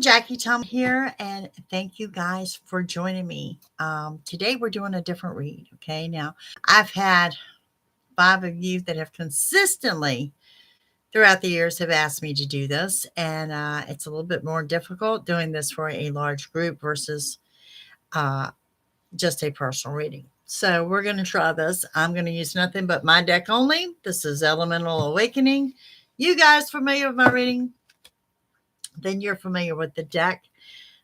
JackieTomlin here, and thank you guys for joining me. Today we're doing a different read. Okay, now I've had 5 of you that have consistently throughout the years have asked me to do this, and it's a little bit more difficult doing this for a large group versus uh, just a personal reading. So we're going to try this. I'm going to use nothing but my deck only. This is Elemental Awakening. You guys familiar with my reading? Then you're familiar with the deck.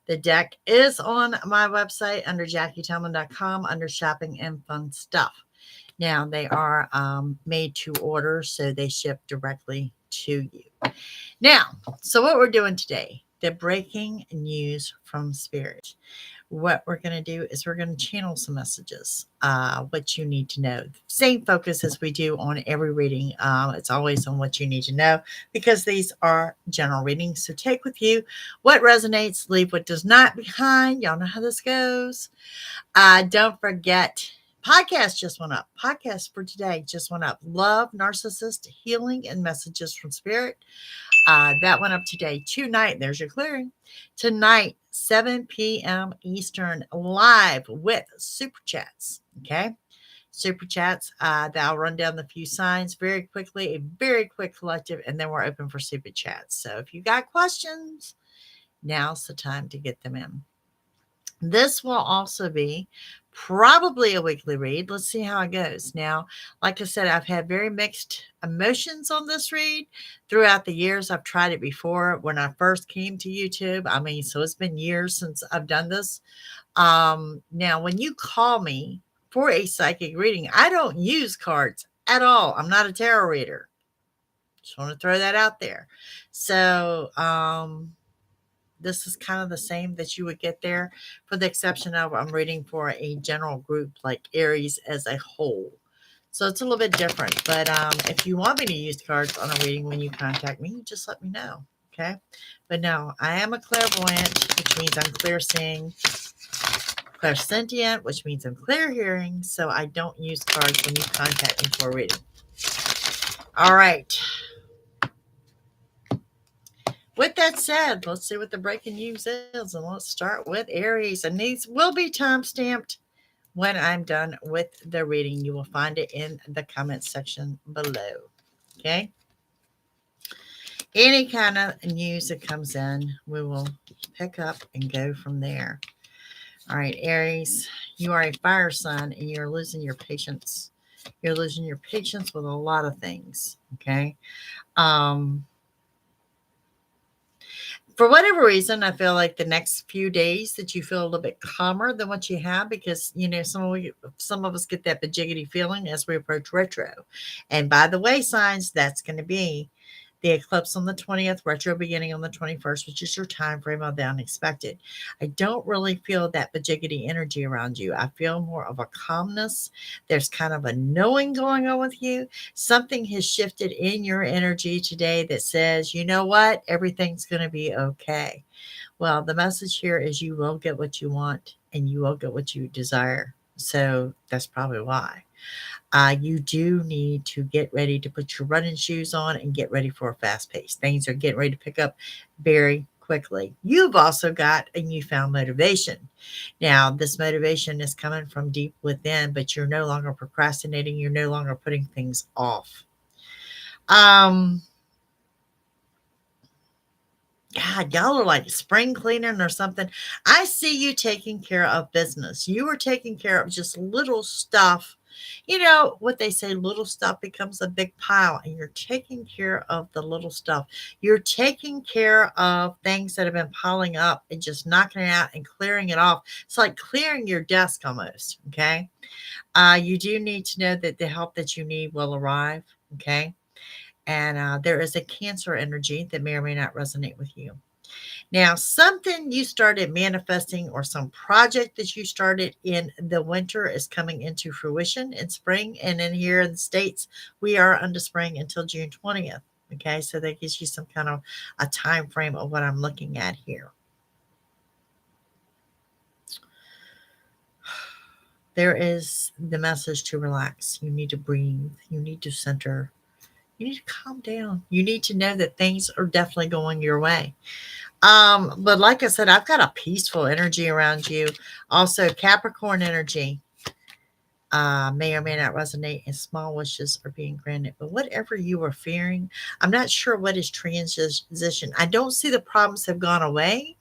The deck is on my website under JackieTomlin.com under shopping and fun stuff. Now, they are made to order, so they ship directly to you. Now, so what we're doing today, the breaking news from Spirit. What we're going to do is we're going to channel some messages, what you need to know. Same focus as we do on every reading. It's always on what you need to know because these are general readings. So take with you what resonates, leave what does not behind. Y'all know how this goes. Don't forget, podcast just went up. Podcast for today just went up. Love, Narcissist, Healing, and Messages from Spirit. That went up today. Tonight, there's your clearing. Tonight, 7 p.m. Eastern, live with Super Chats. Okay? Super Chats. I'll run down the few signs very quickly, a very quick collective, and then we're open for Super Chats. So if you got questions, now's the time to get them in. This will also be probably a weekly read. Let's see how it goes. Now, like I said, I've had very mixed emotions on this read throughout the years. I've tried it before when I first came to YouTube. So it's been years since I've done this. Now, when you call me for a psychic reading, I don't use cards at all. I'm not a tarot reader. Just want to throw that out there. So, this is kind of the same that you would get there, for the exception of I'm reading for a general group like Aries as a whole. So it's a little bit different. But if you want me to use cards on a reading when you contact me, just let me know. Okay. But no, I am a clairvoyant, which means I'm clear seeing, clairsentient, which means I'm clear hearing. So I don't use cards when you contact me for a reading. All right. With that said, let's see what the breaking news is, and let's start with Aries. And these will be time-stamped when I'm done with the reading. You will find it in the comments section below. Okay? Any kind of news that comes in, we will pick up and go from there. All right, Aries, you are a fire sign, and you're losing your patience. You're losing your patience with a lot of things. Okay? For whatever reason, I feel like the next few days that you feel a little bit calmer than what you have, because some of us get that bajiggity feeling as we approach retro. And by the way, signs, that's going to be the eclipse on the 20th, retro beginning on the 21st, which is your time frame of the unexpected. I don't really feel that bajiggity energy around you. I feel more of a calmness. There's kind of a knowing going on with you. Something has shifted in your energy today that says, you know what? Everything's going to be okay. Well, the message here is you will get what you want and you will get what you desire. So that's probably why. You do need to get ready to put your running shoes on and get ready for a fast pace. Things are getting ready to pick up very quickly. You've also got a newfound motivation. Now, this motivation is coming from deep within, but you're no longer procrastinating. You're no longer putting things off. God, y'all are like spring cleaning or something. I see you taking care of business. You are taking care of just little stuff. You know what they say, little stuff becomes a big pile, and you're taking care of the little stuff. You're taking care of things that have been piling up and just knocking it out and clearing it off. It's like clearing your desk almost. Okay. You do need to know that the help that you need will arrive. Okay. And there is a Cancer energy that may or may not resonate with you. Now, something you started manifesting or some project that you started in the winter is coming into fruition in spring. And then here in the States, we are under spring until June 20th. Okay, so that gives you some kind of a time frame of what I'm looking at here. There is the message to relax. You need to breathe. You need to center. You need to calm down. You need to know that things are definitely going your way. But like I said, I've got a peaceful energy around you. Also, Capricorn energy may or may not resonate, and small wishes are being granted. But whatever you are fearing, I'm not sure what is transition. I don't see the problems have gone away.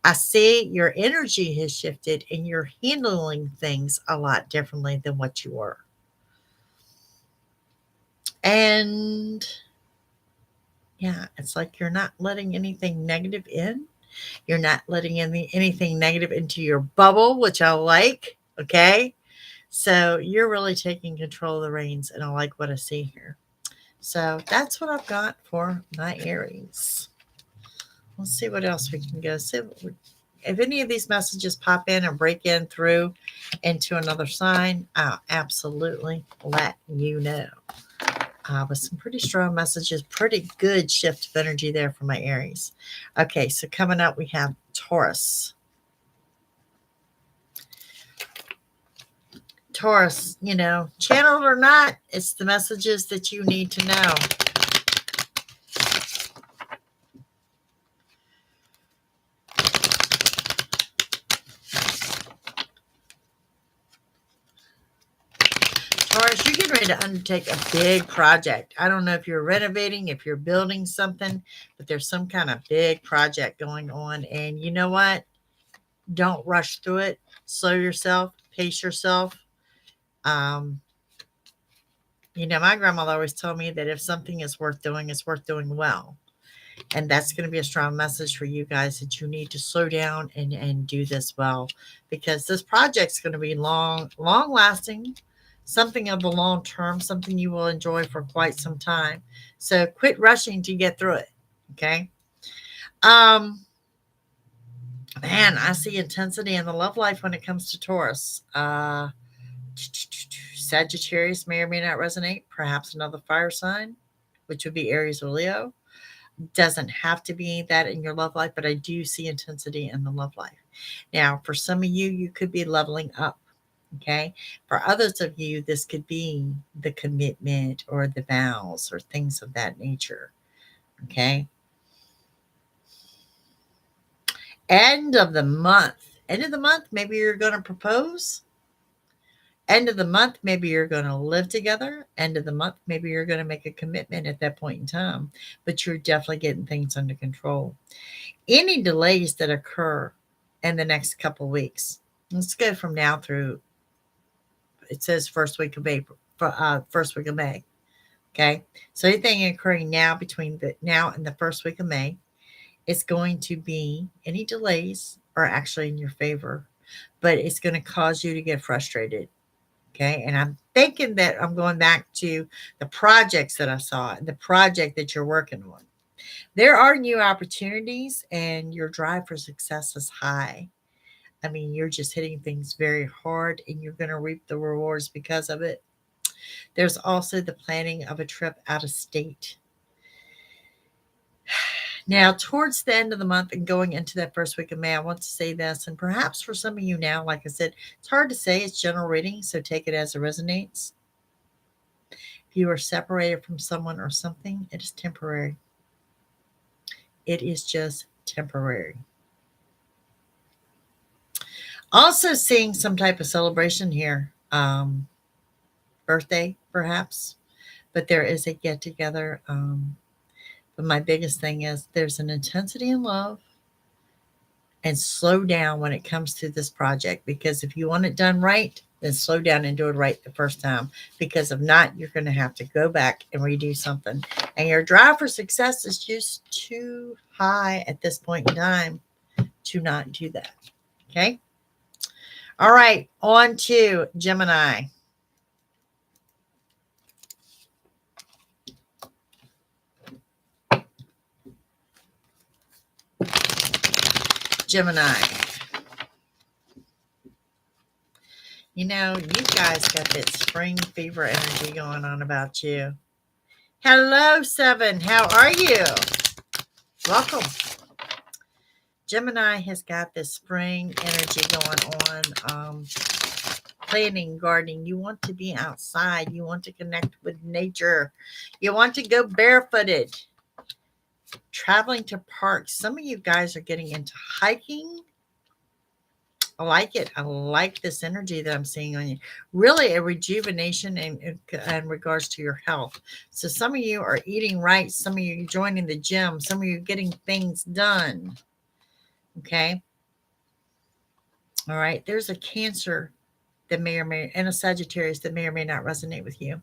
I see your energy has shifted and you're handling things a lot differently than what you were. And yeah, it's like you're not letting anything negative in. You're not letting anything negative into your bubble, which I like. Okay. So you're really taking control of the reins, and I like what I see here. So that's what I've got for my Aries. Let's see what else we can go. See if any of these messages pop in and break in through into another sign. I'll absolutely let you know. With some pretty strong messages, pretty good shift of energy there for my Aries. Okay, so coming up, we have Taurus. Taurus, channeled or not, it's the messages that you need to know. Taurus, you're getting ready to undertake a big project. I don't know if you're renovating, if you're building something, but there's some kind of big project going on. And you know what? Don't rush through it. Slow yourself, pace yourself. My grandmother always told me that if something is worth doing, it's worth doing well. And that's going to be a strong message for you guys, that you need to slow down and do this well, because this project's going to be long lasting, something of the long term, something you will enjoy for quite some time. So quit rushing to get through it. Okay. Man, I see intensity in the love life when it comes to Taurus. Sagittarius may or may not resonate. Perhaps another fire sign, which would be Aries or Leo. Doesn't have to be that in your love life, but I do see intensity in the love life. Now, for some of you, you could be leveling up. Okay. For others of you, this could be the commitment or the vows or things of that nature. Okay. End of the month. End of the month, maybe you're going to propose. End of the month, maybe you're going to live together. End of the month, maybe you're going to make a commitment at that point in time, but you're definitely getting things under control. Any delays that occur in the next couple of weeks, let's go from now through, it says first week of April, first week of May. Okay. So anything occurring now between now and the first week of May is going to be, any delays are actually in your favor, but it's going to cause you to get frustrated. Okay. And I'm thinking that I'm going back to the projects that I saw, the project that you're working on. There are new opportunities and your drive for success is high. I mean, you're just hitting things very hard and you're going to reap the rewards because of it. There's also the planning of a trip out of state. Now, towards the end of the month and going into that first week of May, I want to say this, and perhaps for some of you now, like I said, it's hard to say. It's general reading, so take it as it resonates. If you are separated from someone or something, it is temporary. It is just temporary. Also seeing some type of celebration here. Birthday, perhaps. But there is a get together. But my biggest thing is there's an intensity in love, and slow down when it comes to this project, because if you want it done right, then slow down and do it right the first time, because if not, you're going to have to go back and redo something, and your drive for success is just too high at this point in time to not do that. Okay. All right, on to Gemini. Gemini. You guys got that spring fever energy going on about you. Hello, Seven. How are you? Welcome. Gemini has got this spring energy going on. Planting, gardening. You want to be outside. You want to connect with nature. You want to go barefooted. Traveling to parks. Some of you guys are getting into hiking. I like it. I like this energy that I'm seeing on you. Really a rejuvenation in regards to your health. So some of you are eating right. Some of you are joining the gym. Some of you are getting things done. Okay. All right. There's a Cancer that may or may, and a Sagittarius that may or may not resonate with you.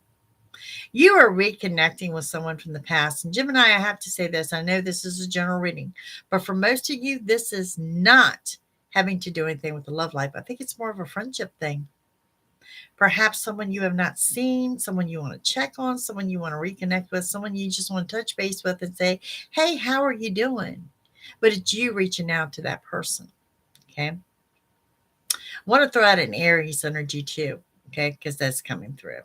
You are reconnecting with someone from the past. And Gemini, I have to say this. I know this is a general reading, but for most of you, this is not having to do anything with the love life. I think it's more of a friendship thing. Perhaps someone you have not seen, someone you want to check on, someone you want to reconnect with, someone you just want to touch base with and say, hey, how are you doing? But it's you reaching out to that person. Okay. I want to throw out an Aries energy too. Okay. Because that's coming through.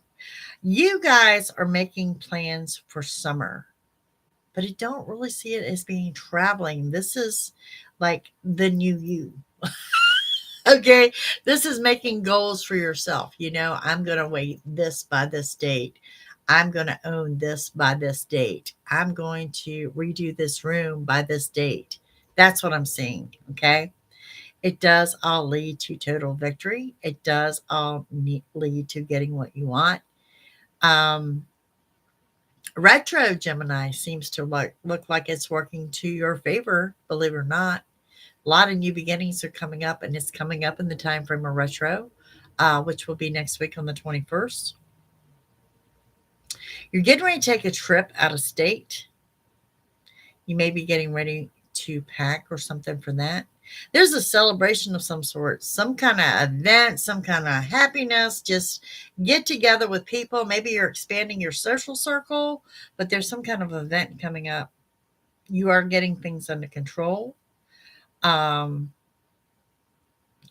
You guys are making plans for summer, but I don't really see it as being traveling. This is like the new you. Okay. This is making goals for yourself. You know, I'm going to wait this by this date. I'm going to own this by this date. I'm going to redo this room by this date. That's what I'm seeing. Okay. It does all lead to total victory. It does all lead to getting what you want. Retro Gemini seems to look like it's working to your favor, believe it or not. A lot of new beginnings are coming up, and it's coming up in the time frame of retro, which will be next week on the 21st. You're getting ready to take a trip out of state. You may be getting ready to pack or something for that. There's a celebration of some sort, some kind of event, some kind of happiness. Just get together with people. Maybe you're expanding your social circle, but there's some kind of event coming up. You are getting things under control. Um,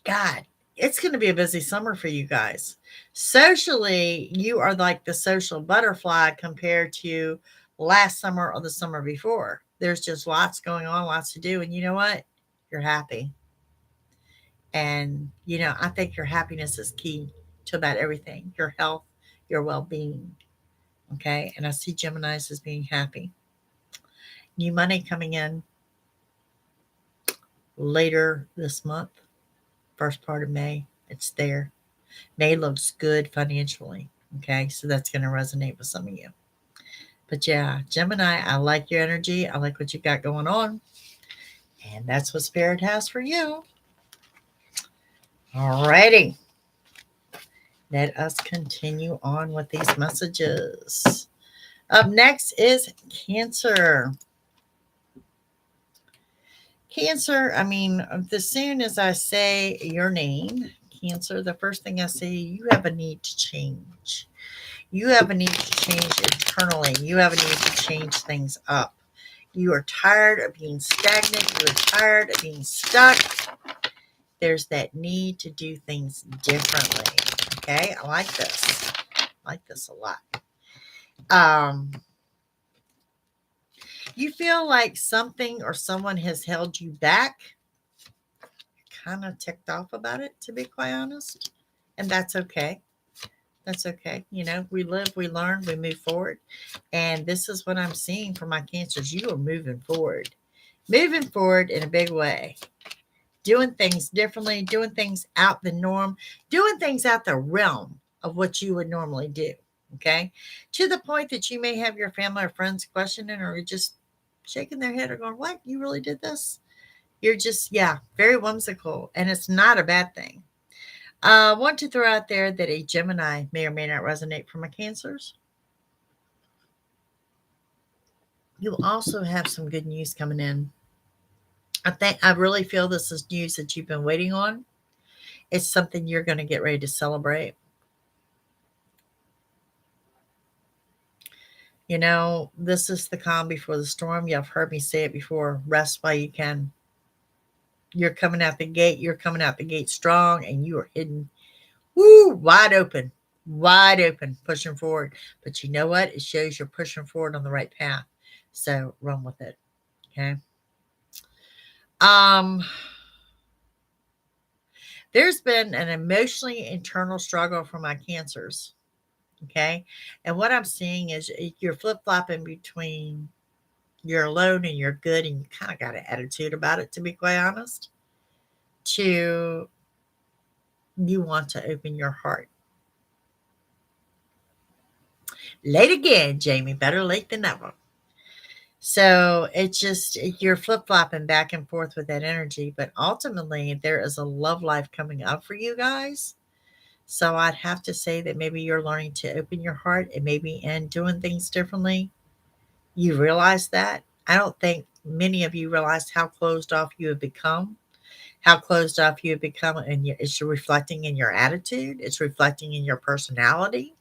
God, it's going to be a busy summer for you guys. Socially, you are like the social butterfly compared to last summer or the summer before. There's just lots going on, lots to do. And you know what? You're happy. And, you know, I think your happiness is key to about everything, your health, your well being. Okay. And I see Geminis as being happy. New money coming in later this month, first part of May. It's there. May looks good financially. Okay. So that's going to resonate with some of you. But yeah, Gemini, I like your energy. I like what you got going on. And that's what Spirit has for you. All righty. Let us continue on with these messages. Up next is Cancer. Cancer, I mean, as soon as I say your name, Cancer, the first thing I say, you have a need to change. You have a need to change internally. You have a need to change things up. You are tired of being stagnant. You are tired of being stuck. There's that need to do things differently. Okay, I like this. I like this a lot. You feel like something or someone has held you back. Kind of ticked off about it, to be quite honest. And that's okay. That's okay. You know, we live, we learn, we move forward. And this is what I'm seeing for my Cancers. You are moving forward in a big way. Doing things differently, doing things out the norm, doing things out the realm of what you would normally do. Okay. To the point that you may have your family or friends questioning or just shaking their head or going, what? You really did this? You're just, yeah, very whimsical. And it's not a bad thing. I want to throw out there that a Gemini may or may not resonate for my Cancers. You also have some good news coming in. I really feel this is news that you've been waiting on. It's something you're going to get ready to celebrate. You know, this is the calm before the storm. You've heard me say it before. Rest while you can. You're coming out the gate. You're coming out the gate strong, and you are hidden, wide open, pushing forward. But you know what? It shows you're pushing forward on the right path. So run with it. Okay. There's been an emotionally internal struggle for my Cancers. Okay. And what I'm seeing is you're flip flopping between you're alone and you're good and you kind of got an attitude about it, to be quite honest, to you want to open your heart. Late again, Jamie. Better late than never. So it's just you're flip flopping back and forth with that energy, but ultimately there is a love life coming up for you guys. So I'd have to say that maybe you're learning to open your heart and maybe and doing things differently. You realize that. I don't think many of you realize how closed off you have become. How closed off you have become, and it's reflecting in your attitude. It's reflecting in your personality,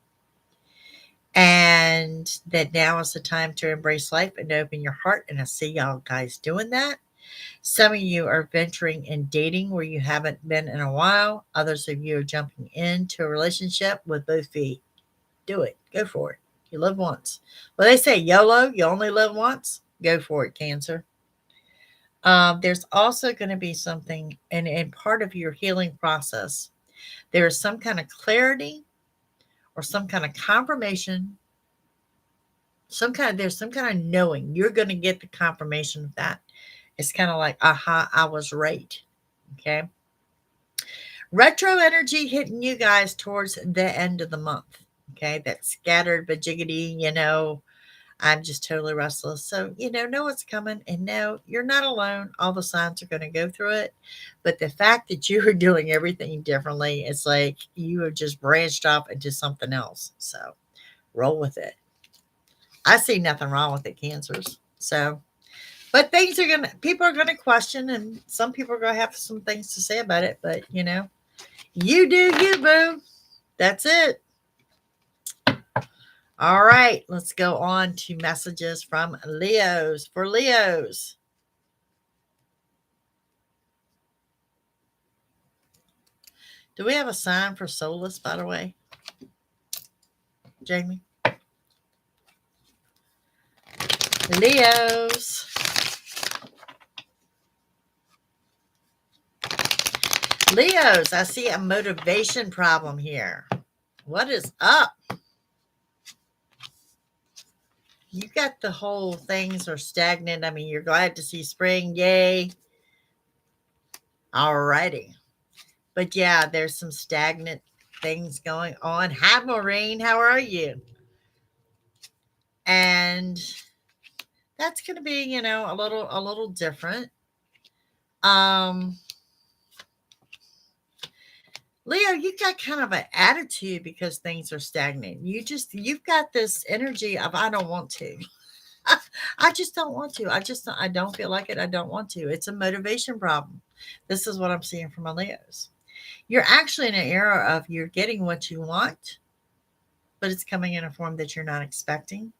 and that now is the time to embrace life and open your heart. And I see y'all guys doing that. Some of you are venturing in dating where you haven't been in a while. Others of you are jumping into a relationship with both feet. Do it. Go for it. You live once. Well, they say YOLO, you only live once. Go for it, Cancer. There's also going to be something, and part of your healing process, there is some kind of clarity or some kind of confirmation, there's some kind of knowing. You're going to get the confirmation of that. It's kind of like, aha, I was right. Okay. Retro energy hitting you guys towards the end of the month. Okay. That scattered bajiggity, I'm just totally restless. So, know what's coming and no, you're not alone. All the signs are going to go through it. But the fact that you are doing everything differently, it's like you have just branched off into something else. So roll with it. I see nothing wrong with it, Cancers. So, but people are going to question, and some people are going to have some things to say about it. But, you do you, boo. That's it. All right, let's go on to messages from Leos. For Leos, do we have a sign for soulless, by the way, Jamie? Leos. Leos, I see a motivation problem here. What is up? You got the whole things are stagnant. I mean, you're glad to see spring. Yay. All righty. But yeah, there's some stagnant things going on. Hi, Maureen. How are you? And that's going to be, a little different. Leo, you got kind of an attitude because things are stagnant. You've got this energy of, I don't want to. I just don't want to. I don't feel like it. I don't want to. It's a motivation problem. This is what I'm seeing from my Leos. You're actually in an era of you're getting what you want, but it's coming in a form that you're not expecting.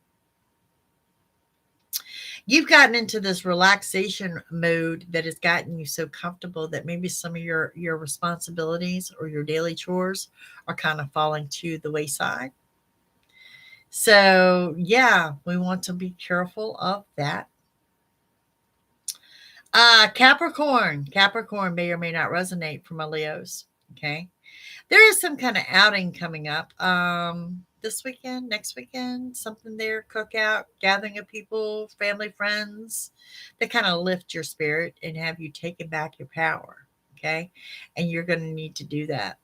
You've gotten into this relaxation mode that has gotten you so comfortable that maybe some of your responsibilities or your daily chores are kind of falling to the wayside. So, yeah, we want to be careful of that. Capricorn. Capricorn may or may not resonate for my Leos. Okay. There is some kind of outing coming up. This weekend, next weekend, something there, cookout, gathering of people, family, friends, that kind of lift your spirit and have you taking back your power. Okay. And you're going to need to do that.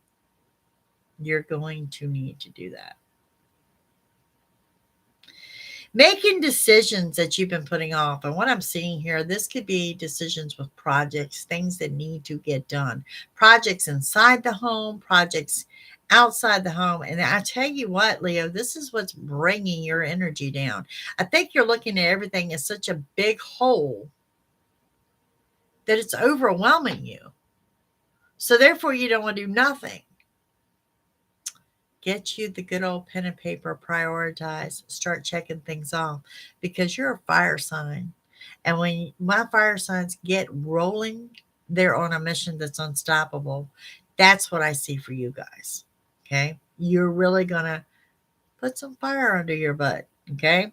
You're going to need to do that. Making decisions that you've been putting off. And what I'm seeing here, this could be decisions with projects, things that need to get done, projects inside the home, projects outside the home. And I tell you what, Leo, this is what's bringing your energy down. I think you're looking at everything as such a big hole that it's overwhelming you. So therefore, you don't want to do nothing. Get you the good old pen and paper, prioritize, start checking things off because you're a fire sign. And when my fire signs get rolling, they're on a mission that's unstoppable. That's what I see for you guys. Okay. You're really going to put some fire under your butt. Okay.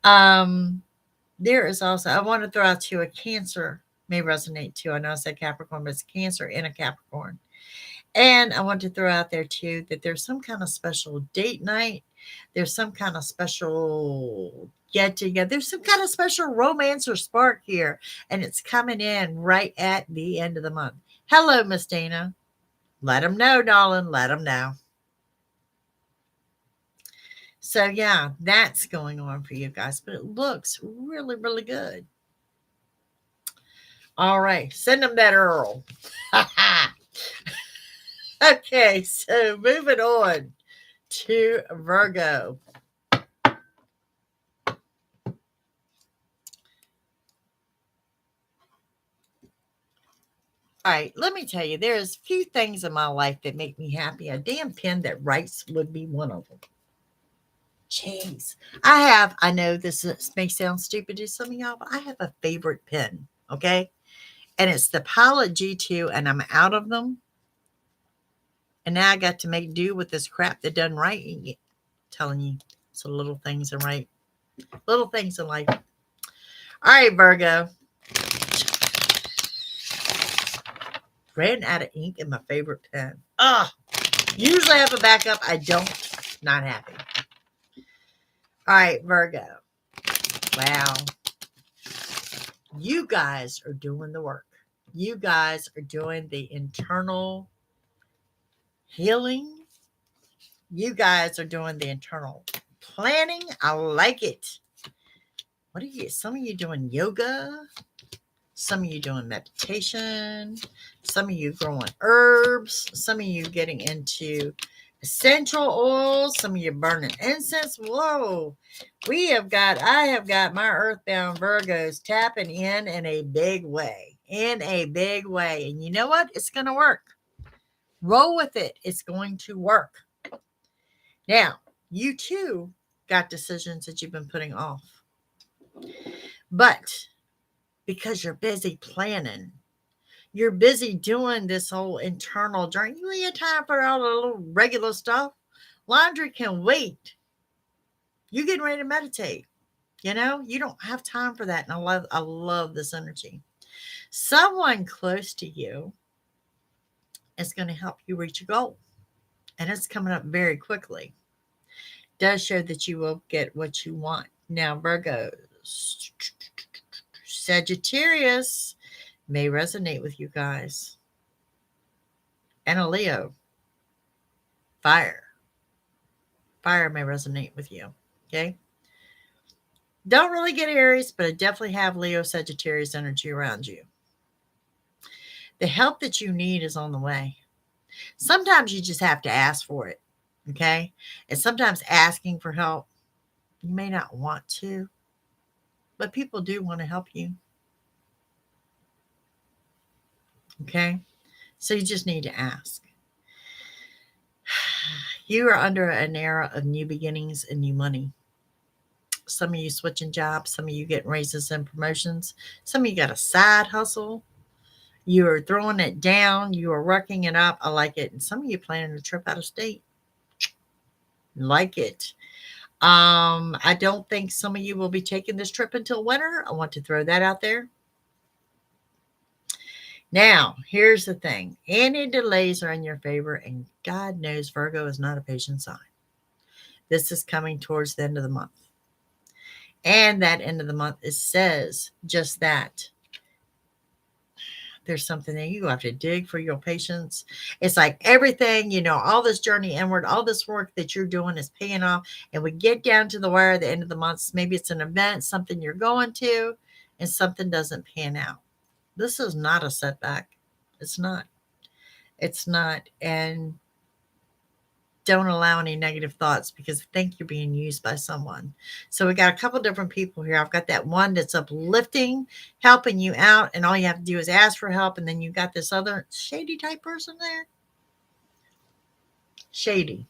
There is also, I want to throw out to you a Cancer may resonate too. I know I said Capricorn, but it's Cancer and a Capricorn. And I want to throw out there too that there's some kind of special date night. There's some kind of special get together. There's some kind of special romance or spark here, and it's coming in right at the end of the month. Hello, Miss Dana. Let them know, darling. Let them know. So, yeah, that's going on for you guys, but it looks really, really good. All right, send them that Earl. Okay, so moving on to Virgo. All right, let me tell you, there's a few things in my life that make me happy. A damn pen that writes would be one of them. Jeez. I know may sound stupid to some of y'all, but I have a favorite pen, okay? And it's the Pilot G2, and I'm out of them. And now I got to make do with this crap that doesn't write. I'm telling you, it's the little things in right. Little things in life. All right, Virgo. Ran out of ink in my favorite pen. Usually I have a backup. I don't. Not happy. All right, Virgo. Wow. You guys are doing the work. You guys are doing the internal healing. You guys are doing the internal planning. I like it. What are you? Some of you doing yoga. Some of you doing meditation. Some of you growing herbs. Some of you getting into essential oils. Some of you burning incense. Whoa. I have got my earthbound Virgos tapping in a big way. In a big way. And you know what? It's going to work. Roll with it. It's going to work. Now, you too got decisions that you've been putting off. But because you're busy planning, you're busy doing this whole internal journey. You ain't time for all the little regular stuff. Laundry can wait. You getting ready to meditate. You know, you don't have time for that. And I love this energy. Someone close to you is going to help you reach a goal. And it's coming up very quickly. Does show that you will get what you want. Now, Virgos, Sagittarius may resonate with you guys. And a Leo, fire. Fire may resonate with you. Okay. Don't really get Aries, but I definitely have Leo, Sagittarius energy around you. The help that you need is on the way. Sometimes you just have to ask for it. Okay. And sometimes asking for help, you may not want to, but people do want to help you. Okay. So you just need to ask. You are under an era of new beginnings and new money. Some of you switching jobs. Some of you getting raises and promotions. Some of you got a side hustle. You are throwing it down. You are working it up. I like it. And some of you planning a trip out of state. Like it. I don't think some of you will be taking this trip until winter. I want to throw that out there. Now, here's the thing. Any delays are in your favor, and God knows Virgo is not a patient sign. This is coming towards the end of the month. And that end of the month, it says just that. There's something that you have to dig for your patience. It's like everything, you know, all this journey inward, all this work that you're doing is paying off. And we get down to the wire at the end of the month. Maybe it's an event, something you're going to, and something doesn't pan out. This is not a setback. It's not. It's not. And don't allow any negative thoughts because I think you're being used by someone. So we got a couple different people here. I've got that one that's uplifting, helping you out, and all you have to do is ask for help. And then you got this other shady type person there. Shady.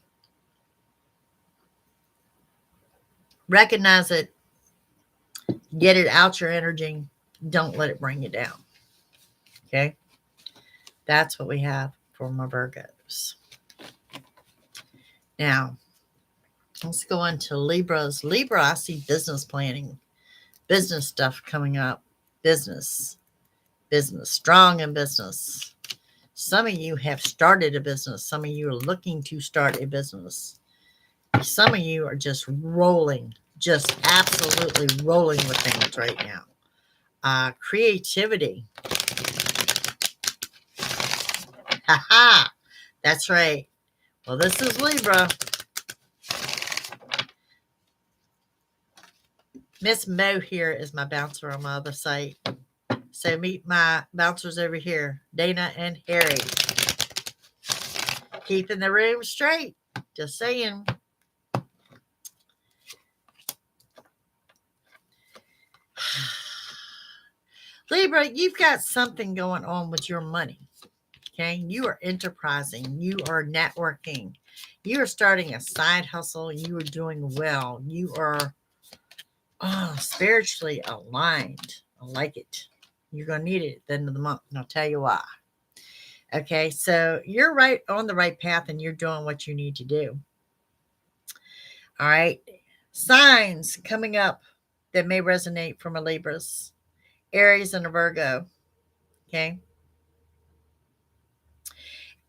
Recognize it. Get it out your energy. Don't let it bring you down. Okay? That's what we have for my Virgos. Now, let's go into Libras. Libra, I see business planning, business stuff coming up. Business, strong in business. Some of you have started a business. Some of you are looking to start a business. Some of you are just rolling just absolutely rolling with things right now. Creativity. Ha. That's right. Well, this is Libra. Miss Mo here is my bouncer on my other site. So meet my bouncers over here, Dana and Harry. Keeping the room straight. Just saying. Libra, you've got something going on with your money. Okay. You are enterprising. You are networking. You are starting a side hustle. You are doing well. You are spiritually aligned. I like it. You're going to need it at the end of the month. And I'll tell you why. Okay. So you're right on the right path and you're doing what you need to do. All right. Signs coming up that may resonate from a Libras, Aries, and a Virgo. Okay.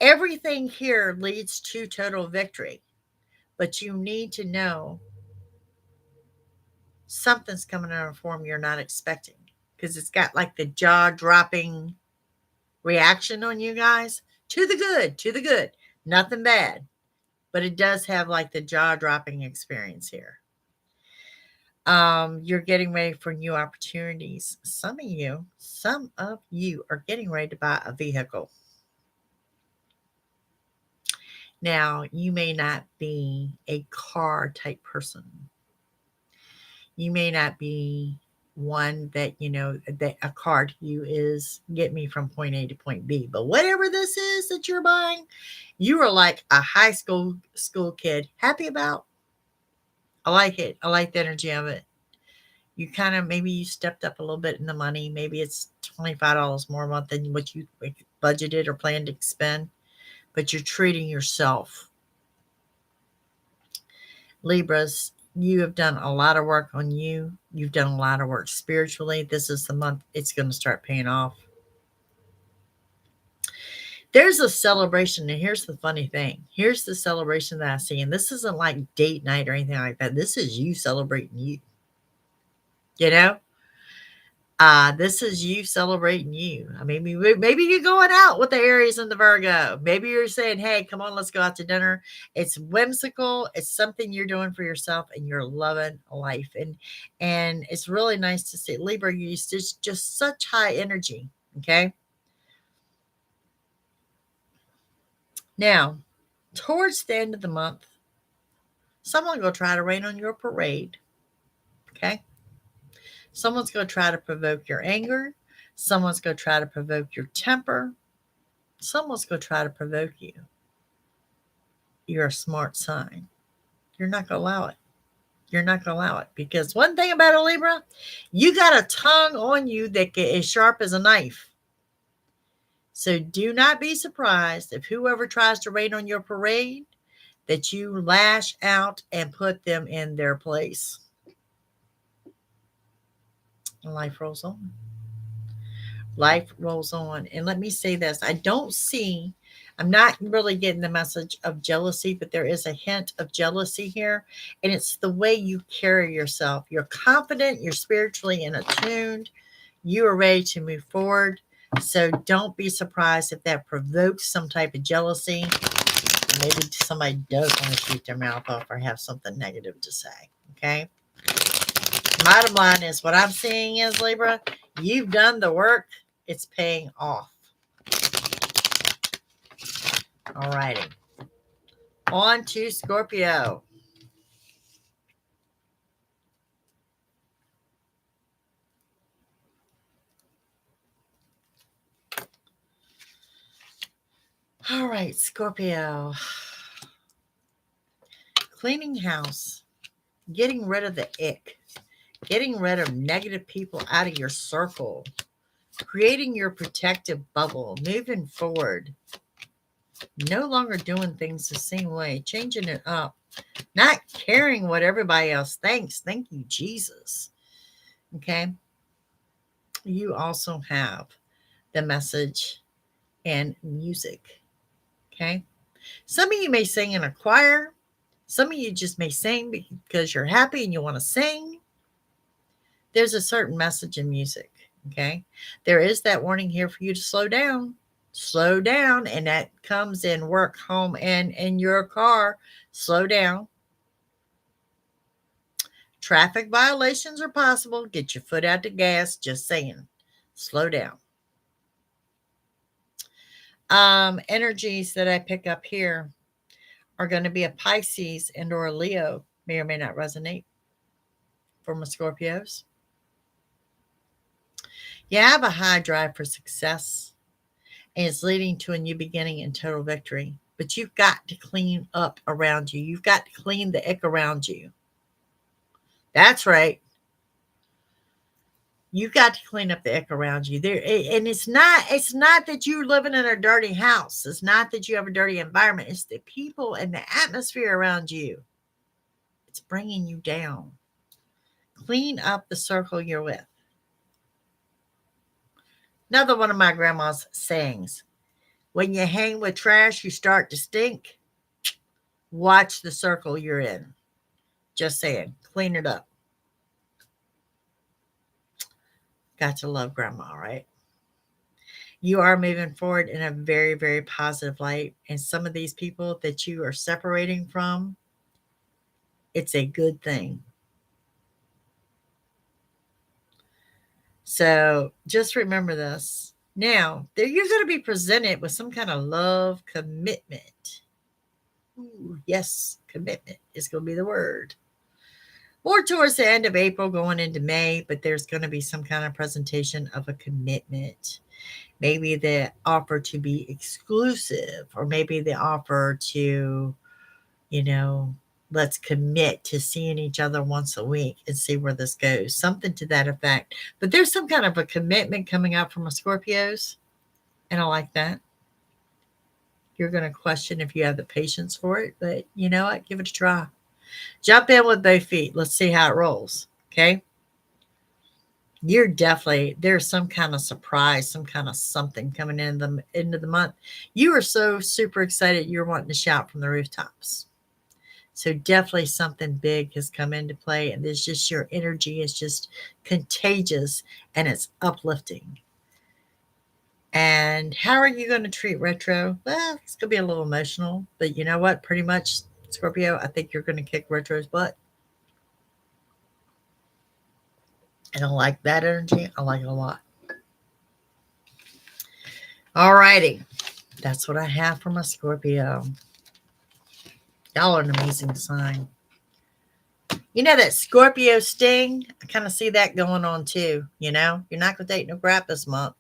Everything here leads to total victory, but you need to know something's coming in a form you're not expecting because it's got like the jaw dropping reaction on you guys to the good, nothing bad, but it does have like the jaw dropping experience here. You're getting ready for new opportunities. Some of you are getting ready to buy a vehicle. Now, you may not be a car type person. You may not be one that, that a car to you is get me from point A to point B. But whatever this is that you're buying, you are like a high school kid. Happy about. I like it. I like the energy of it. You kind of, maybe you stepped up a little bit in the money. Maybe it's $25 more a month than what you budgeted or planned to spend, but you're treating yourself. Libras, you have done a lot of work on you. You've done a lot of work spiritually. This is the month it's going to start paying off. There's a celebration, and here's the funny thing. Here's the celebration that I see, and this isn't like date night or anything like that. This is you celebrating you. You know? This is you celebrating you. I mean, maybe you're going out with the Aries and the Virgo. Maybe you're saying, hey, come on, let's go out to dinner. It's whimsical. It's something you're doing for yourself and you're loving life. And it's really nice to see Libra. You just such high energy. Okay. Now, towards the end of the month, someone will try to rain on your parade. Okay. Someone's going to try to provoke your anger. Someone's going to try to provoke your temper. Someone's going to try to provoke you. You're a smart sign. You're not going to allow it. You're not going to allow it. Because one thing about a Libra, you got a tongue on you that is sharp as a knife. So do not be surprised if whoever tries to rain on your parade, that you lash out and put them in their place. And life rolls on. Life rolls on. And let me say this. I'm not really getting the message of jealousy, but there is a hint of jealousy here. And it's the way you carry yourself. You're confident, you're spiritually attuned, you are ready to move forward. So don't be surprised if that provokes some type of jealousy. Maybe somebody does want to shoot their mouth off or have something negative to say. Okay. Bottom line is what I'm seeing is, Libra, you've done the work. It's paying off. All righty. On to Scorpio. All right, Scorpio. Cleaning house. Getting rid of the ick. Getting rid of negative people out of your circle. Creating your protective bubble. Moving forward. No longer doing things the same way. Changing it up. Not caring what everybody else thinks. Thank you, Jesus. Okay. You also have the message and music. Okay. Some of you may sing in a choir. Some of you just may sing because you're happy and you want to sing. There's a certain message in music, okay? There is that warning here for you to slow down. Slow down, and that comes in work, home, and in your car. Slow down. Traffic violations are possible. Get your foot out the gas. Just saying. Slow down. Energies that I pick up here are going to be a Pisces and or a Leo. May or may not resonate for my Scorpios. You have a high drive for success, and it's leading to a new beginning and total victory. But you've got to clean up around you. You've got to clean the ick around you. That's right. You've got to clean up the ick around you. There, and it's not that you're living in a dirty house. It's not that you have a dirty environment. It's the people and the atmosphere around you. It's bringing you down. Clean up the circle you're with. Another one of my grandma's sayings: when you hang with trash, you start to stink. Watch the circle you're in. Just saying, clean it up. Got to love grandma, right? You are moving forward in a very, very positive light. And some of these people that you are separating from, it's a good thing. So just remember this. Now, you're going to be presented with some kind of love commitment. Ooh, yes, commitment is going to be the word. More towards the end of April, going into May, but there's going to be some kind of presentation of a commitment. Maybe the offer to be exclusive, or maybe the offer to, let's commit to seeing each other once a week and see where this goes. Something to that effect. But there's some kind of a commitment coming out from a Scorpios, and I like that. You're going to question if you have the patience for it, but you know what? Give it a try. Jump in with both feet. Let's see how it rolls. Okay. There's some kind of surprise, some kind of something coming in the end of the month. You are so super excited. You're wanting to shout from the rooftops. So definitely something big has come into play, and there's just your energy is just contagious and it's uplifting. And how are you going to treat retro? Well, it's going to be a little emotional, but you know what? Pretty much, Scorpio, I think you're going to kick retro's butt. And I like that energy. I like it a lot. All righty. That's what I have for my Scorpio. Y'all are an amazing sign. You know that Scorpio sting? I kind of see that going on too. You're not going to take no crap this month.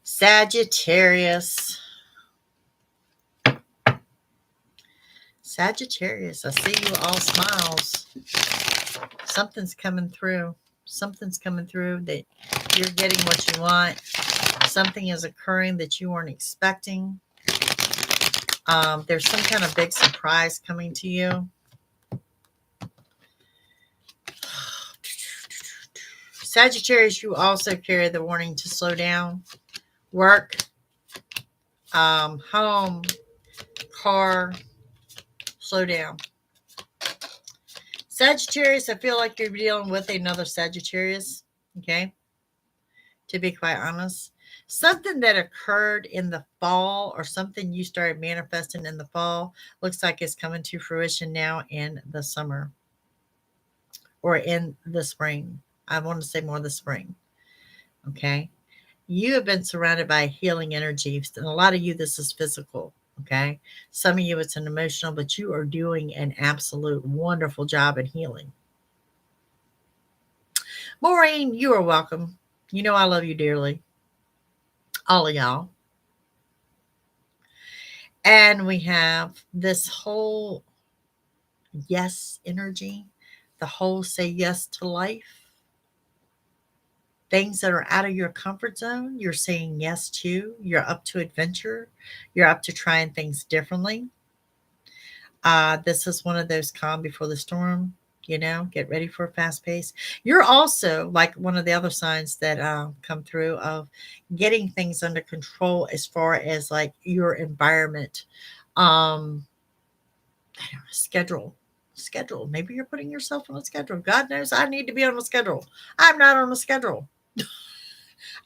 Sagittarius. Sagittarius, I see you all smiles. Something's coming through. Something's coming through that you're getting what you want. Something is occurring that you weren't expecting. There's some kind of big surprise coming to you. Sagittarius, you also carry the warning to slow down. Work, home, car, slow down. Sagittarius, I feel like you're dealing with another Sagittarius, okay? To be quite honest. Something that occurred in the fall or something you started manifesting in the fall looks like it's coming to fruition now in the summer or in the spring. I want to say more the spring, okay? You have been surrounded by healing energy. And a lot of you, this is physical. Okay. Some of you, it's an emotional, but you are doing an absolute wonderful job in healing. Maureen, you are welcome. You know I love you dearly. All of y'all. And we have this whole yes energy, the whole say yes to life. Things that are out of your comfort zone, you're saying yes to. You're up to adventure. You're up to trying things differently. This is one of those calm before the storm. Get ready for a fast pace. You're also like one of the other signs that come through of getting things under control as far as like your environment. Um, I don't know, schedule. Maybe you're putting yourself on a schedule. God knows I need to be on a schedule. I'm not on a schedule.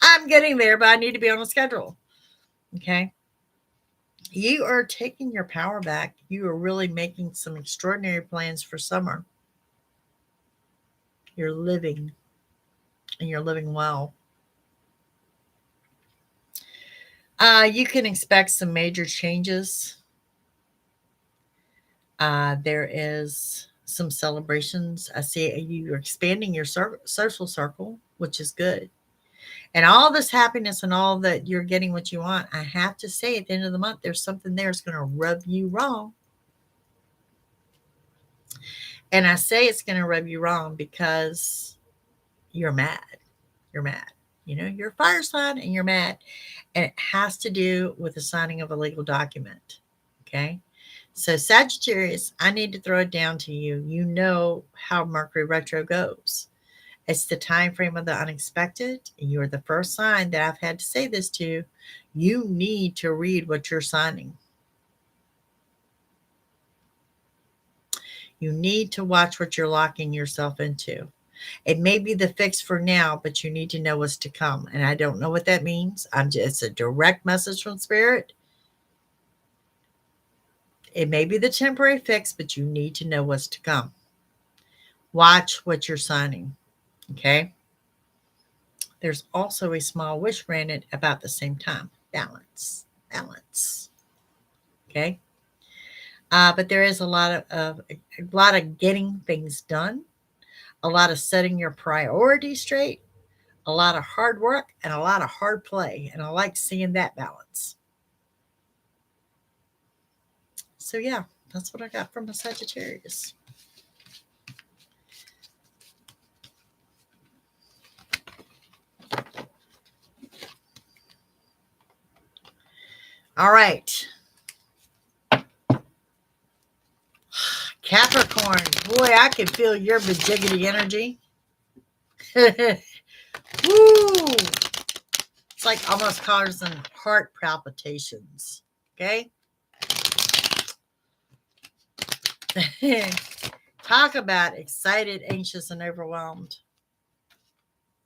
I'm getting there, but I need to be on a schedule. Okay. You are taking your power back. You are really making some extraordinary plans for summer. You're living and you're living well. You can expect some major changes. There is some celebrations. I see you're expanding your social circle, which is good. And all this happiness and all that you're getting what you want, I have to say at the end of the month, there's something there that's going to rub you wrong. And I say it's going to rub you wrong because you're mad. You're mad. You're a fire sign and you're mad. And it has to do with the signing of a legal document. Okay. So Sagittarius, I need to throw it down to you. You know how Mercury retro goes. It's the time frame of the unexpected. And you're the first sign that I've had to say this to. You need to read what you're signing. You need to watch what you're locking yourself into. It may be the fix for now, but you need to know what's to come. And I don't know what that means. It's a direct message from Spirit. It may be the temporary fix, but you need to know what's to come. Watch what you're signing. Okay. There's also a small wish granted about the same time. Balance. Okay. But there is a lot of getting things done, a lot of setting your priorities straight, a lot of hard work, and a lot of hard play. And I like seeing that balance. So yeah, that's what I got from the Sagittarius. All right. Capricorn. Boy, I can feel your bejiggity energy. Woo! It's like almost causing heart palpitations. Okay? Talk about excited, anxious, and overwhelmed.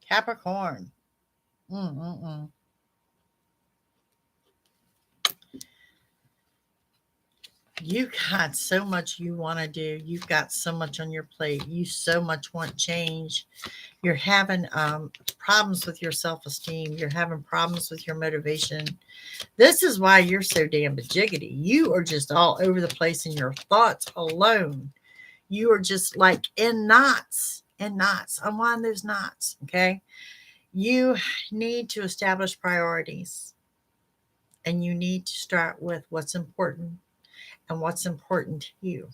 Capricorn. You got so much you want to do. You've got so much on your plate. You so much want change. You're having problems with your self-esteem. You're having problems with your motivation. This is why you're so damn bejiggity. You are just all over the place in your thoughts alone. You are just like in knots. Unwind those knots, okay? You need to establish priorities. And you need to start with what's important and what's important to you.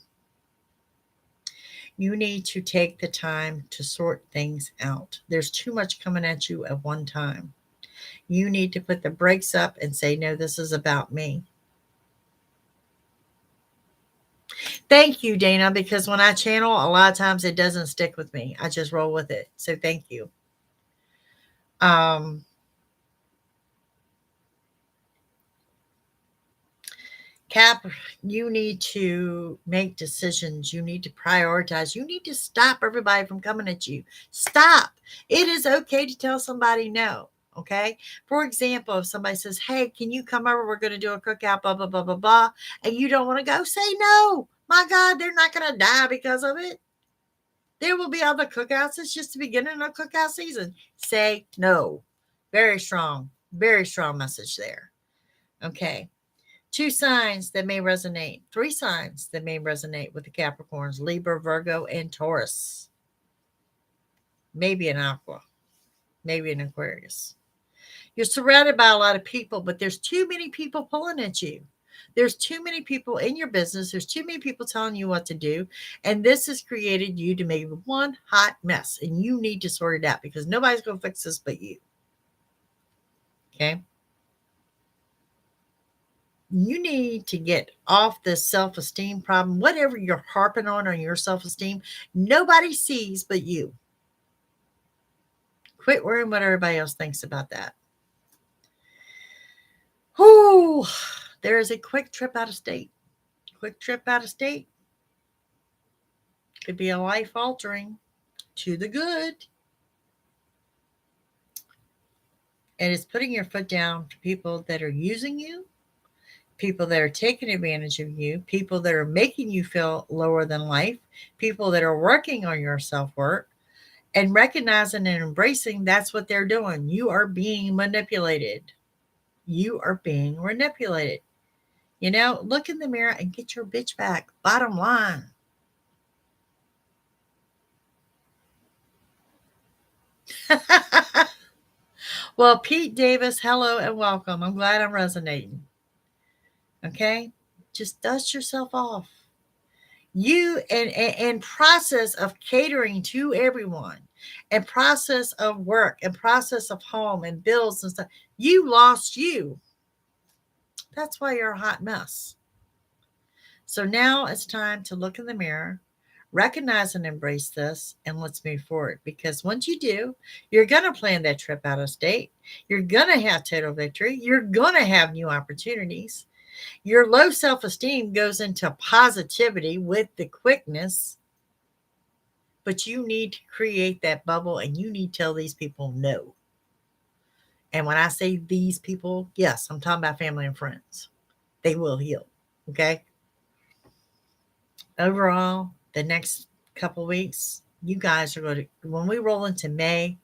You need to take the time to sort things out. There's too much coming at you at one time. You need to put the brakes up and say, no, this is about me. Thank you, Dana, because when I channel, a lot of times it doesn't stick with me. I just roll with it. So thank you. Cap, you need to make decisions. You need to prioritize. You need to stop everybody from coming at you. Stop. It is okay to tell somebody no. Okay. For example, if somebody says, hey, can you come over? We're going to do a cookout, blah, blah, blah, blah, blah. And you don't want to go, say no. My God, they're not going to die because of it. There will be other cookouts. It's just the beginning of cookout season. Say no. Very strong message there. Okay. 2 signs that may resonate. 3 signs that may resonate with the Capricorns: Libra, Virgo, and Taurus. Maybe an Aqua. Maybe an Aquarius. You're surrounded by a lot of people, but there's too many people pulling at you. There's too many people in your business. There's too many people telling you what to do. And this has created you to make one hot mess. And you need to sort it out because nobody's going to fix this but you. Okay? You need to get off this self-esteem problem. Whatever you're harping on your self-esteem, nobody sees but you. Quit worrying what everybody else thinks about that. Whoo, there is a quick trip out of state. Quick trip out of state could be a life altering to the good. And it's putting your foot down to people that are using you, people that are taking advantage of you, people that are making you feel lower than life, people that are working on your self-worth, and recognizing and embracing that's what they're doing. You are being manipulated. You are being manipulated. You know, look in the mirror and get your bitch back. Bottom line. Well, Pete Davis, hello and welcome. I'm glad I'm resonating. Okay? Just dust yourself off. You and process of catering to everyone, and process of work, and process of home and bills and stuff. You lost you. That's why you're a hot mess. So now it's time to look in the mirror, recognize and embrace this, and let's move forward. Because once you do, you're going to plan that trip out of state. You're going to have total victory. You're going to have new opportunities. Your low self-esteem goes into positivity with the quickness, but you need to create that bubble, and you need to tell these people no. And when I say these people, yes, I'm talking about family and friends. They will heal. Okay. Overall, the next couple weeks, you guys are going to, when we roll into May,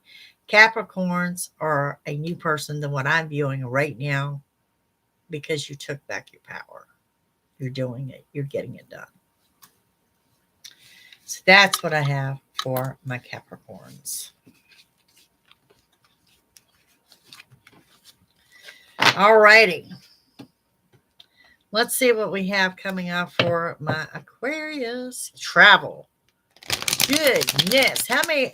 Capricorns are a new person than what I'm viewing right now, because you took back your power. You're doing it. You're getting it done. So that's what I have for my Capricorns. All righty. Let's see what we have coming up for my Aquarius. Travel. Goodness. How many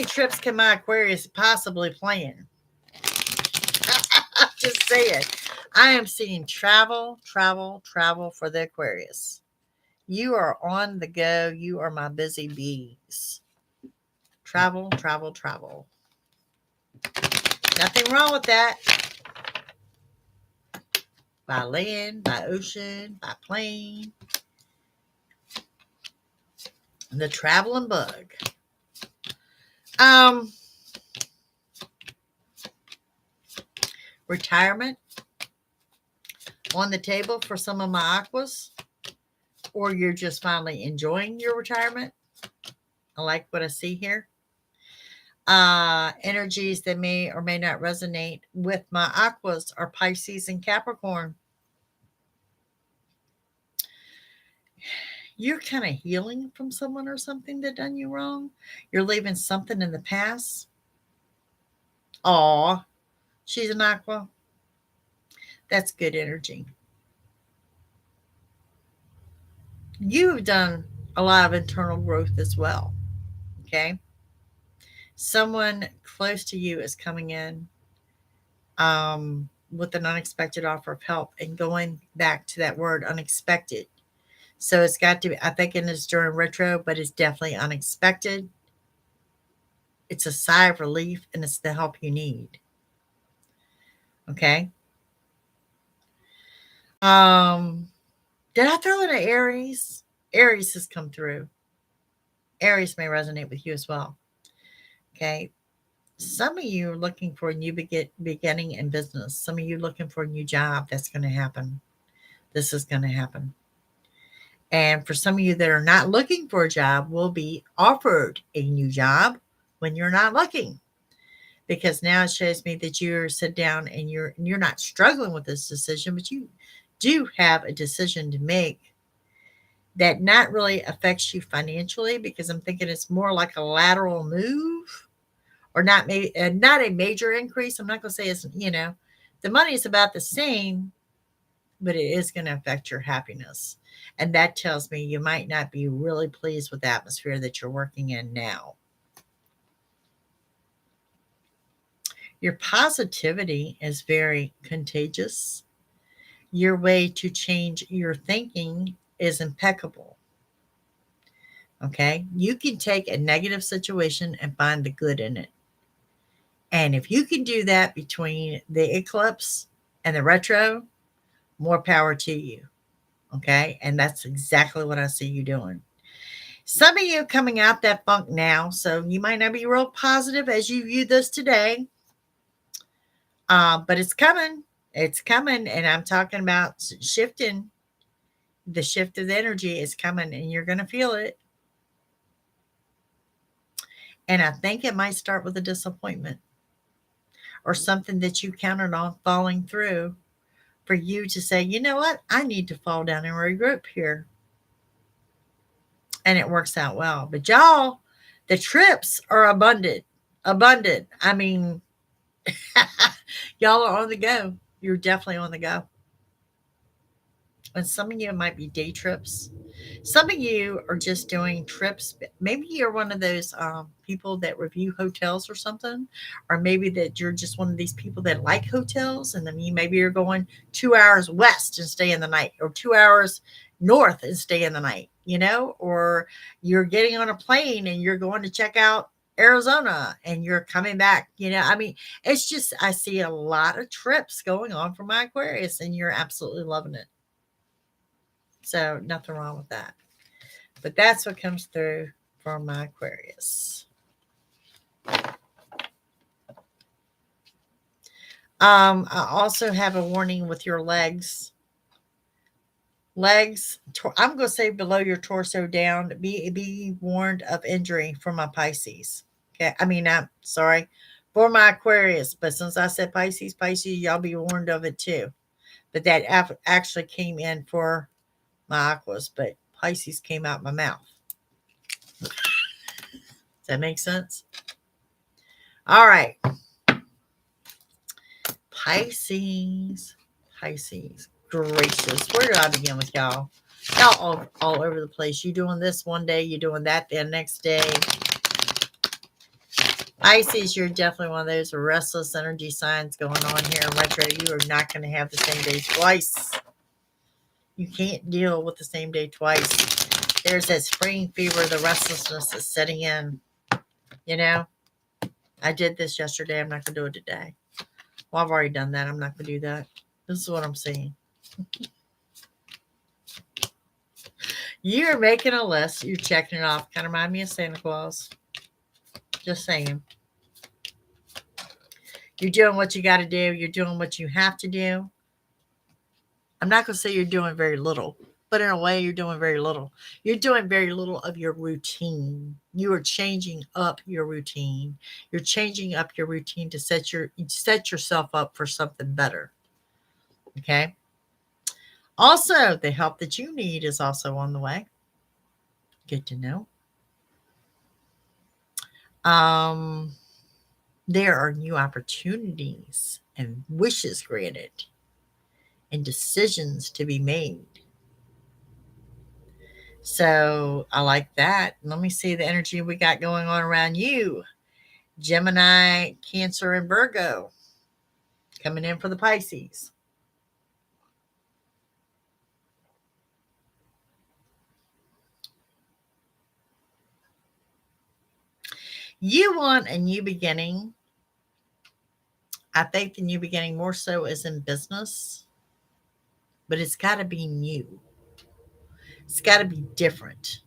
trips can my Aquarius possibly plan? Just saying. I am seeing travel for the Aquarius. You are on the go. You are my busy bees. Travel. Nothing wrong with that. By land, by ocean, by plane. The traveling bug. Retirement on the table for some of my aquas, or you're just finally enjoying your retirement. I like what I see here. Energies that may or may not resonate with my aquas are Pisces and Capricorn. You're kind of healing from someone or something that done you wrong. You're leaving something in the past. Aw, she's an aqua. That's good energy. You've done a lot of internal growth as well. Okay. Someone close to you is coming in with an unexpected offer of help, and going back to that word unexpected. So it's got to be, I think it's during retro, but it's definitely unexpected. It's a sigh of relief, and it's the help you need. Okay. Did I throw in an Aries? Aries has come through. Aries may resonate with you as well. Okay. Some of you are looking for a new beginning in business. Some of you looking for a new job. That's going to happen. This is going to happen. And for some of you that are not looking for a job, will be offered a new job when you're not looking. Because now it shows me that you're sit down and you're not struggling with this decision, but you do have a decision to make that not really affects you financially, because I'm thinking it's more like a lateral move, or not a major increase. I'm not going to say it's, the money is about the same, but it is going to affect your happiness. And that tells me you might not be really pleased with the atmosphere that you're working in now. Your positivity is very contagious. Your way to change your thinking is impeccable. Okay? You can take a negative situation and find the good in it. And if you can do that between the eclipse and the retro, more power to you. Okay? And that's exactly what I see you doing. Some of you coming out that funk now, so you might not be real positive as you view this today, but it's coming. It's coming, and I'm talking about shifting. The shift of the energy is coming, and you're going to feel it. And I think it might start with a disappointment or something that you counted on falling through for you to say, you know what, I need to fall down and regroup here. And it works out well. But y'all, the trips are abundant. Abundant. I mean, y'all are on the go. You're definitely on the go. And some of you might be day trips. Some of you are just doing trips. Maybe you're one of those people that review hotels or something, or maybe that you're just one of these people that like hotels, and then maybe you're going 2 hours west and stay in the night, or 2 hours north and stay in the night, or you're getting on a plane and you're going to check out Arizona and you're coming back. I mean, it's just, I see a lot of trips going on for my Aquarius, and you're absolutely loving it. So nothing wrong with that. But that's what comes through for my Aquarius. I also have a warning with your legs. Legs, I'm going to say below your torso down, be warned of injury for my Pisces. Okay, I'm sorry, for my Aquarius, but since I said Pisces, y'all be warned of it too. But that actually came in for my Aquas, but Pisces came out my mouth. Does that make sense? All right. Pisces. Gracious. Where do I begin with y'all? Y'all all over the place. You doing this one day, you doing that the next day. Pisces, you're definitely one of those restless energy signs going on here in retro. You are not going to have the same day twice. You can't deal with the same day twice. There's that spring fever, the restlessness is setting in. I did this yesterday. I'm not going to do it today. Well, I've already done that. I'm not going to do that. This is what I'm seeing. You're making a list. You're checking it off. Kind of remind me of Santa Claus. Just saying. You're doing what you got to do. You're doing what you have to do. I'm not going to say you're doing very little, but in a way, you're doing very little. You're doing very little of your routine. You are changing up your routine. You're changing up your routine to set yourself up for something better. Okay? Also, the help that you need is also on the way. Good to know. There are new opportunities and wishes granted and decisions to be made. So I like that. Let me see the energy we got going on around you. Gemini, Cancer, and Virgo coming in for the Pisces. You want a new beginning. I think the new beginning more so is in business, but it's got to be new. It's got to be different.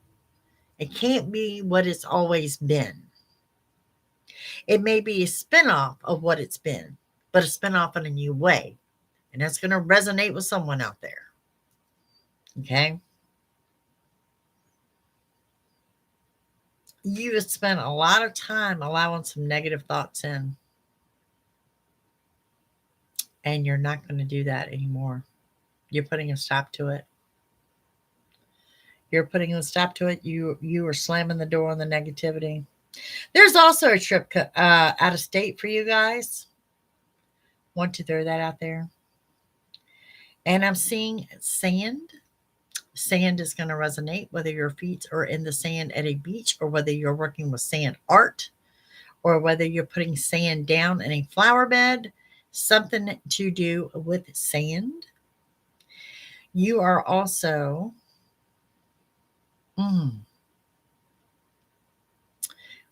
It can't be what it's always been. It may be a spinoff of what it's been, but a spinoff in a new way. And that's going to resonate with someone out there. Okay? You have spent a lot of time allowing some negative thoughts in. And you're not going to do that anymore. You're putting a stop to it. You're putting a stop to it. You are slamming the door on the negativity. There's also a trip out of state for you guys. Want to throw that out there. And I'm seeing sand. Sand is going to resonate, whether your feet are in the sand at a beach or whether you're working with sand art or whether you're putting sand down in a flower bed. Something to do with sand. You are also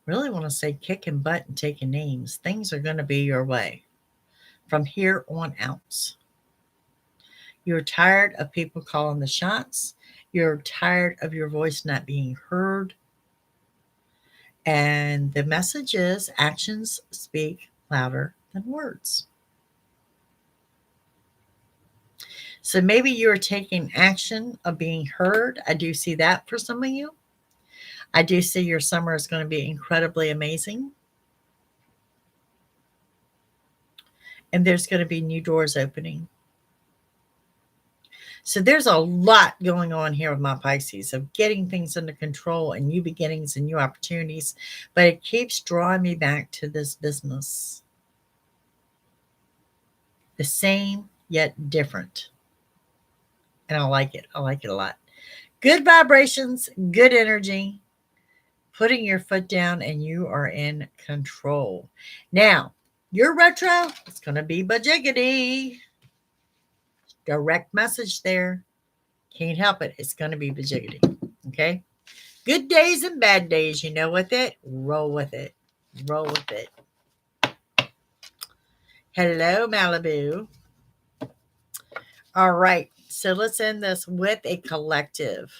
really want to say kicking butt and taking names. Things are going to be your way from here on out. You're tired of people calling the shots. You're tired of your voice not being heard. And the message is actions speak louder than words. So maybe you're taking action of being heard. I do see that for some of you. I do see your summer is going to be incredibly amazing. And there's going to be new doors opening. So there's a lot going on here with my Pisces of getting things under control and new beginnings and new opportunities. But it keeps drawing me back to this business. The same yet different. And I like it. I like it a lot. Good vibrations, good energy, putting your foot down, and you are in control. Now, your retro, it's going to be bajiggity. Direct message there. Can't help it. It's going to be bajiggity. Okay? Good days and bad days, you know with it. Roll with it. Roll with it. Hello, Malibu. All right. So let's end this with a collective.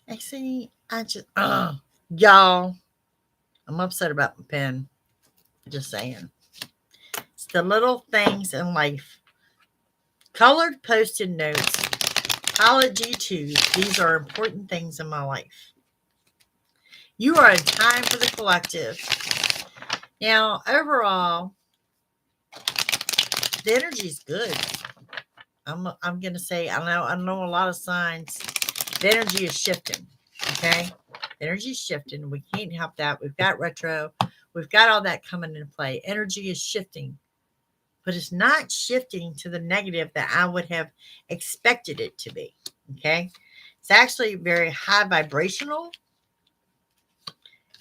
Actually, y'all, I'm upset about my pen. Just saying. It's the little things in life. Colored post-it notes, college G2s. These are important things in my life. You are in time for the collective. Now, overall, the energy is good. I'm gonna say I know a lot of signs. The energy is shifting. Okay, the energy is shifting. We can't help that. We've got retro. We've got all that coming into play. Energy is shifting, but it's not shifting to the negative that I would have expected it to be. Okay, it's actually very high vibrational.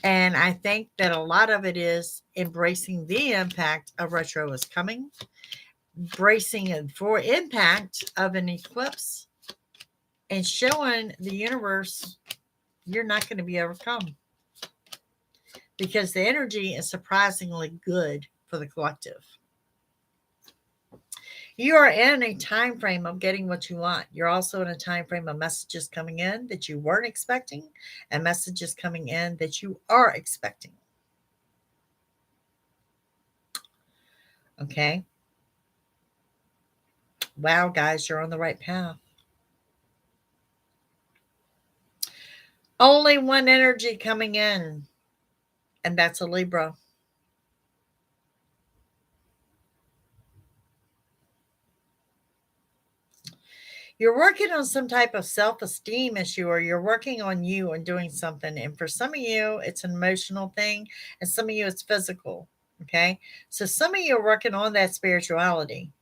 And I think that a lot of it is embracing the impact of retro is coming, bracing it for impact of an eclipse, and showing the universe you're not going to be overcome because the energy is surprisingly good for the collective. You are in a time frame of getting what you want. You're also in a time frame of messages coming in that you weren't expecting and messages coming in that you are expecting. Okay. Wow, guys, you're on the right path. Only one energy coming in, and that's a Libra. You're working on some type of self-esteem issue, or you're working on you and doing something. And for some of you, it's an emotional thing, and some of you, it's physical. Okay. So some of you are working on that spirituality.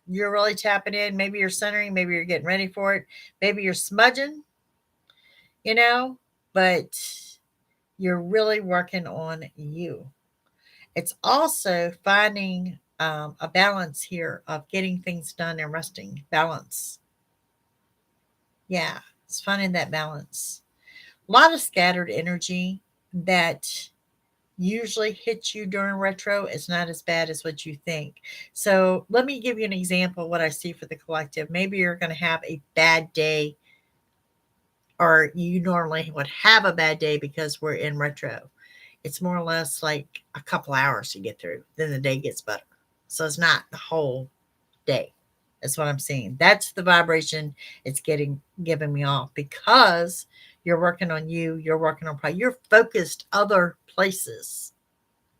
You're really tapping in. Maybe you're centering, maybe you're getting ready for it, maybe you're smudging, but you're really working on you. It's also finding a balance here of getting things done and resting. Balance. Yeah, it's finding that balance. A lot of scattered energy that usually hits you during retro is not as bad as what you think. So let me give you an example of what I see for the collective. Maybe you're going to have a bad day, or you normally would have a bad day because we're in retro. It's more or less like a couple hours to get through, then the day gets better. So it's not the whole day. That's what I'm seeing. That's the vibration it's giving me off, because you're working on you. You're working on pride. You're focused other places.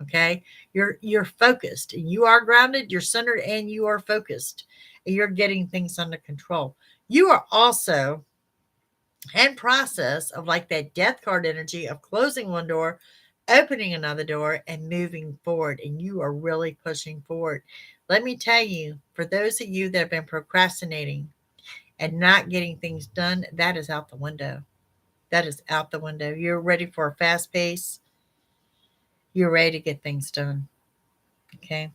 Okay. You're focused. You are grounded. You're centered, and you are focused. And you're getting things under control. You are also in process of like that death card energy of closing one door, opening another door, and moving forward. And you are really pushing forward. Let me tell you, for those of you that have been procrastinating and not getting things done, that is out the window. That is out the window. You're ready for a fast pace. You're ready to get things done. Okay.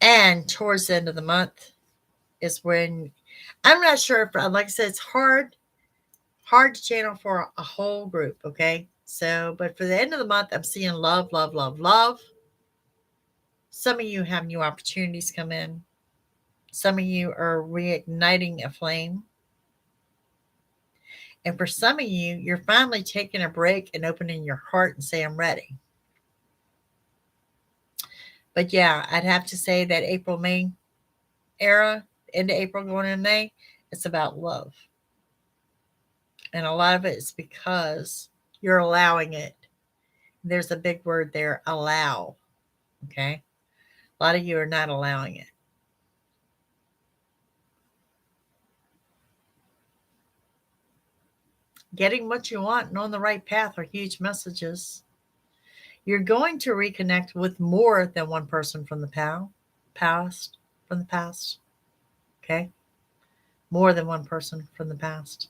And towards the end of the month is when, I'm not sure if, like I said, it's hard to channel for a whole group, okay? So, but for the end of the month, I'm seeing love, love, love, love. Some of you have new opportunities come in. Some of you are reigniting a flame. And for some of you, you're finally taking a break and opening your heart and saying, I'm ready. But yeah, I'd have to say that April, May era, into April going into May, it's about love. And a lot of it is because you're allowing it. There's a big word there, allow. Okay. A lot of you are not allowing it. Getting what you want and on the right path are huge messages. You're going to reconnect with more than one person from the past. Okay. More than one person from the past.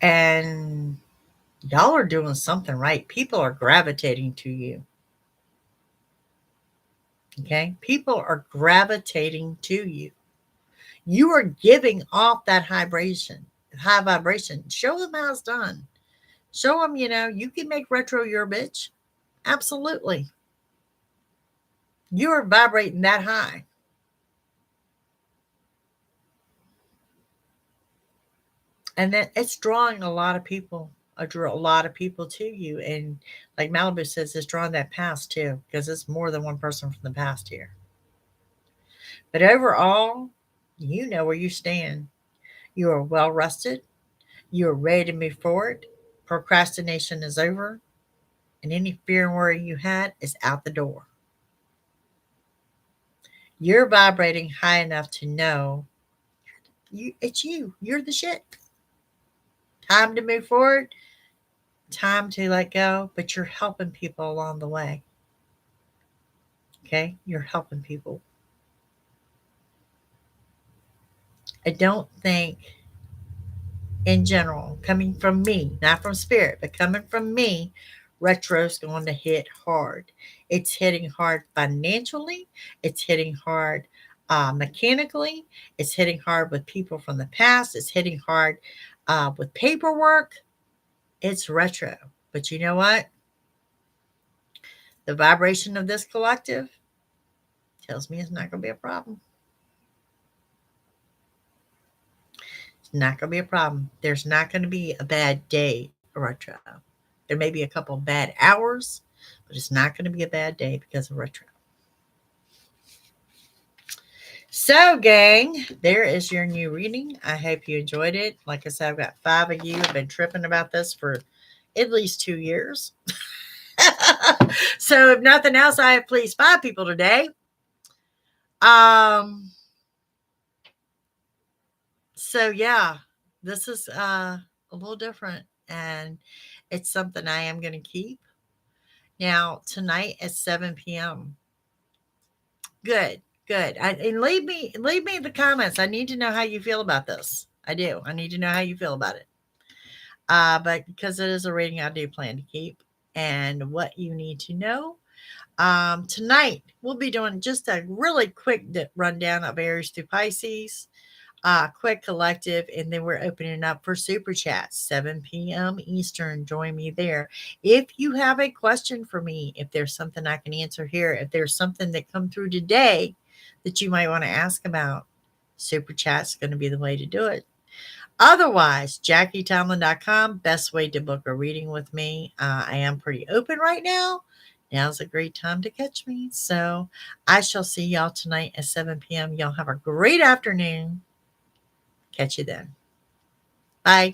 And y'all are doing something right. People are gravitating to you. Okay. People are gravitating to you. You are giving off that high vibration. Show them how it's done. Show them, you can make retro your bitch. Absolutely. You are vibrating that high. And then it's drawing a lot of people, to you. And like Malibu says, it's drawing that past too, because it's more than one person from the past here. But overall, you know where you stand. You are well rested. You are ready to move forward. Procrastination is over. And any fear and worry you had is out the door. You're vibrating high enough to know it's you. You're the shit. Time to move forward. Time to let go. But you're helping people along the way. Okay? You're helping people. I don't think, in general, coming from me, not from spirit, but coming from me, retro's going to hit hard. It's hitting hard financially. It's hitting hard mechanically. It's hitting hard with people from the past. It's hitting hard with paperwork. It's retro. But you know what? The vibration of this collective tells me it's not going to be a problem. It's not going to be a problem. There's not going to be a bad day retro. There may be a couple of bad hours, but it's not going to be a bad day because of retro. So, gang, there is your new reading. I hope you enjoyed it. Like I said, I've got 5 of you have been tripping about this for at least 2 years. So, if nothing else, I have pleased 5 people today. So yeah, this is a little different, and it's something I am going to keep. Now, tonight at 7 p.m. Good. And leave me in the comments. I need to know how you feel about this. I do. I need to know how you feel about it. But because it is a reading I do plan to keep, and what you need to know. Tonight, we'll be doing just a really quick rundown of Aries through Pisces. Quick collective, and then we're opening up for super chats 7 p.m. Eastern. Join me there. If you have a question for me, if there's something I can answer here, if there's something that come through today that you might want to ask about, super chat's going to be the way to do it. Otherwise, JackieTomlin.com, best way to book a reading with me. I am pretty open right now. Now's a great time to catch me. So I shall see y'all tonight at 7 p.m. Y'all have a great afternoon. Catch you then. Bye.